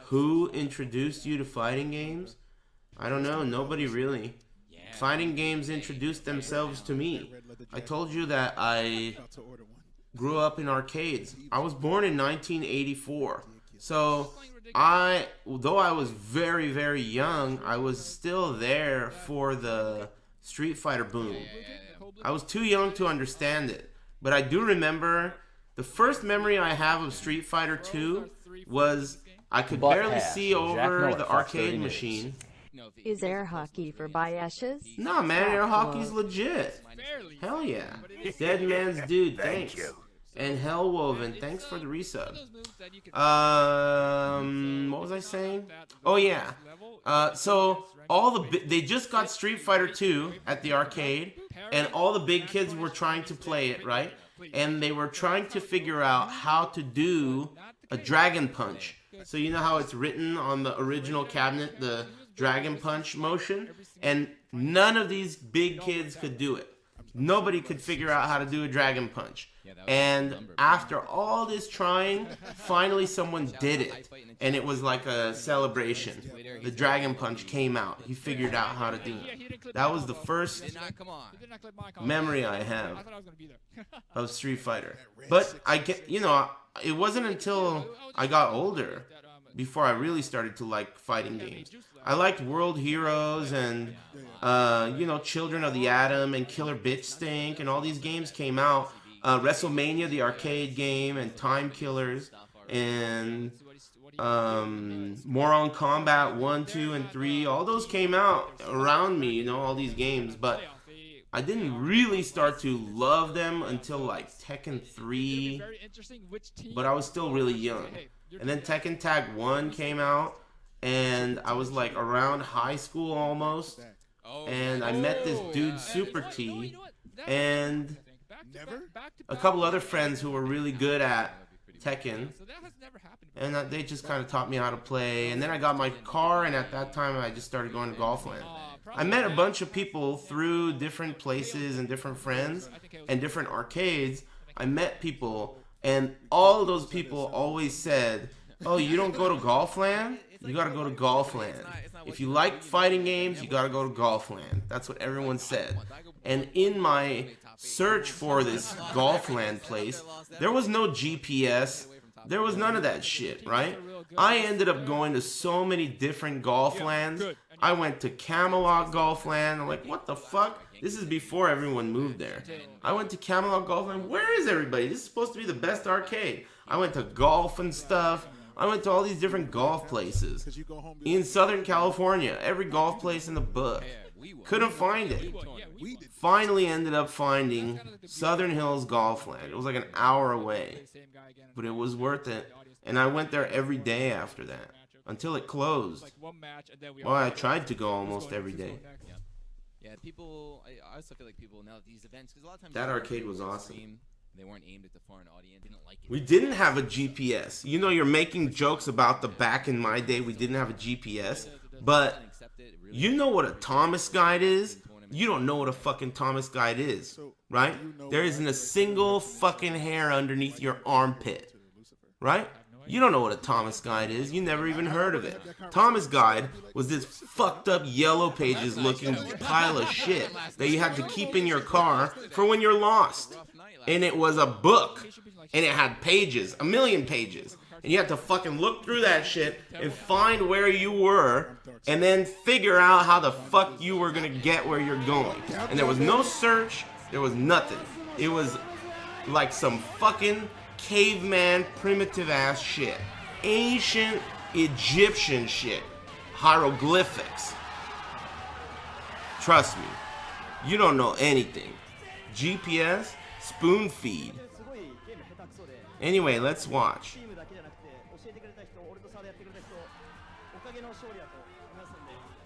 Who introduced you to fighting games? I don't know. Nobody really. Fighting games introduced themselves to me. I told you that I grew up in arcades. I was born in 1984. So, though I was very, very young, I was still there for the Street Fighter boom. I was too young to understand it. But I do remember the first memory I have of Street Fighter 2 was I could barely see over the arcade machine. Is air hockey for biashes? Nah, man, air hockey's legit. Hell yeah. Dead Man's Dude, thanks. And Hellwoven, thanks for the resub. What was I saying? Oh yeah. So they just got Street Fighter 2 at the arcade, and all the big kids were trying to play it, right? And they were trying to figure out how to do a dragon punch. So you know how it's written on the original cabinet, the dragon punch motion, and none of these big kids could do it. Nobody could figure out how to do a dragon punch. And after all this trying, finally someone did it. And it was like a celebration. The dragon punch came out. He figured out how to do it. That was the first memory I have of Street Fighter. But it wasn't until I got older before I really started to like fighting games. I liked World Heroes and, Children of the Atom and Killer Bitch Stink, and all these games came out. WrestleMania, the arcade game, and Time Killers, and Moron Combat 1, 2, and 3. All those came out around me, all these games. But I didn't really start to love them until like Tekken 3. But I was still really young. And then Tekken Tag 1 came out, and I was like around high school almost. And I met this dude, Super T, and a couple other friends who were really good at Tekken, and they just kind of taught me how to play. And then I got my car, and at that time I just started going to Golfland. I met a bunch of people through different places and different friends and different arcades. I met people, and all those people always said, "Oh, you don't go to Golfland? You gotta go to Golfland. If you like fighting games, you gotta go to Golfland." That's what everyone said. And in my search for this Golfland place, there was no GPS. There was none of that shit, right? I ended up going to so many different Golflands. I went to Camelot Golfland. I'm like, what the fuck? This is before everyone moved there. I went to Camelot Golfland. Where is everybody? This is supposed to be the best arcade. I went to golf and stuff. I went to all these different golf places in Southern California. Every golf place in the book. Couldn't find it. Finally ended up finding Southern Hills Golfland. It was like an hour away. But it was worth it. And I went there every day after that. Until it closed. Well, I tried to go almost every day. Yeah, people. I also feel like people now these events, because a lot of times that arcade was awesome. They weren't aimed at the foreign audience. Didn't like it. We didn't have a GPS. You're making jokes about the back in my day. We didn't have a GPS, but you know what a Thomas guide is. You don't know what a fucking Thomas guide is, right? There isn't a single fucking hair underneath your armpit, right? You don't know what a Thomas guide is. You never even heard of it. Thomas guide was this fucked up Yellow Pages looking pile of shit that you had to keep in your car for when you're lost. And it was a book. And it had pages, a million pages. And you had to fucking look through that shit and find where you were and then figure out how the fuck you were gonna get where you're going. And there was no search. There was nothing. It was like some fucking caveman, primitive ass shit. Ancient Egyptian shit. Hieroglyphics. Trust me. You don't know anything. GPS, spoon feed. Anyway, let's watch.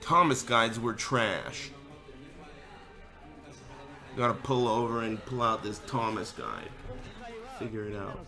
Thomas guides were trash. Gotta pull over and pull out this Thomas guide. Figure it out.